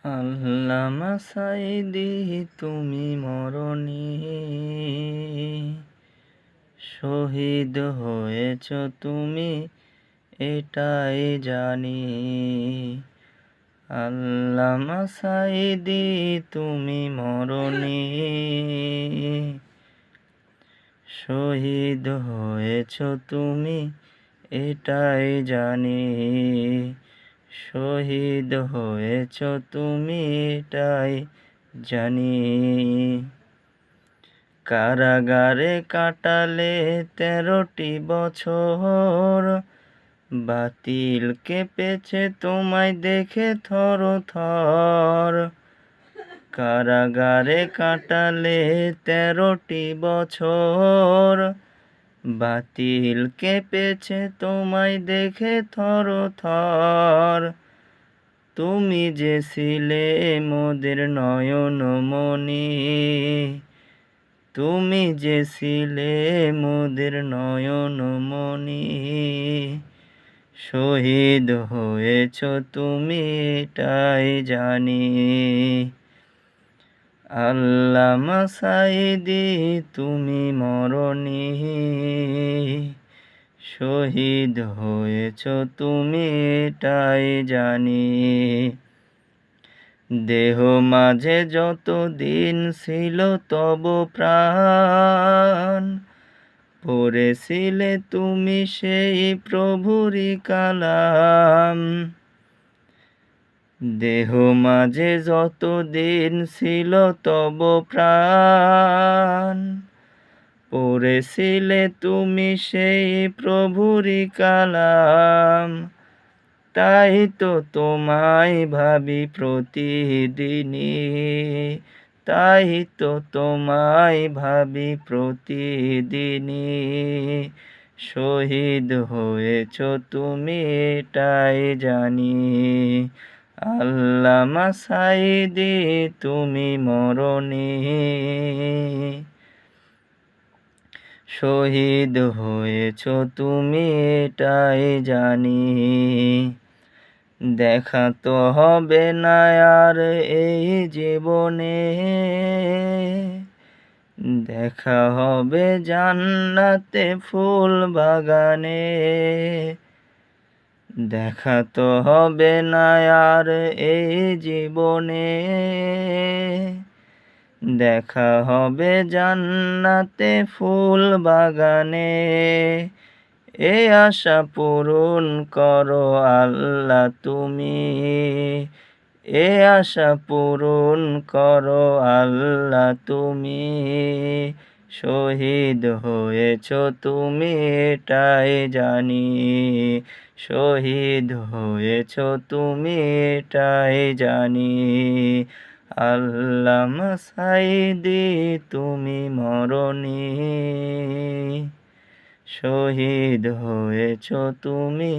আল্লামা সাঈদী তুমি মরণি, শহীদ হয়েছ তুমি এটাই জানি। আল্লামা সাঈদী তুমি মরণি, শহীদ হয়েছ তুমি এটাই জানি। শহীদ হয়েছ তুমি এটাই জানি। কারাগারে কাটালে 13টি বছর, বাতিল কেঁপেছে তোমায় দেখে থর থর। কারাগারে কাটালে 13টি বছর, বাতিল কেঁপেছে তোমায় দেখে থর থর। তুমি যে ছিলে মোদের নয়নমণি, তুমি যে ছিলে মোদের নয়নমণি, শহীদ হয়েছ তুমি এটাই জানি। আল্লামা সাঈদী তুমি মরণি, শহীদ হয়েছ তুমি এটাই জানি। দেহ মাঝে যত দিন ছিল তব প্রাণ, পড়েছিলে তুমি সেই প্রভুরই কালাম। দেহ মাঝে যত দিন ছিল তব প্রাণ, পড়েছিলে তুমি সেই প্রভুরই কালাম। তাই তো তোমায় ভাবি প্রতিদিনই, তাই তো তোমায় ভাবি প্রতিদিনই। শহীদ হয়েছ তুমি এটাই জানি। আল্লামা সাঈদী তুমি মরণি, শহীদ হয়েছ তুমি এটাই জানি। দেখা তো হবে না আর এই জীবনে, দেখা হবে জান্নাতে ফুল বাগানে। দেখা তো হবে না আর এই জীবনে, দেখা হবে জান্নাতে ফুল বাগানে। এ আশা পূরণ করো আল্লাহ তুমি, এ আশা পূরণ করো আল্লাহ তুমি। শহীদ হয়েছ তুমি এটাই জানি, শহীদ হয়েছ তুমি এটাই জানি। আল্লামা সাঈদী তুমি মরণি, শহীদ হয়েছ তুমি।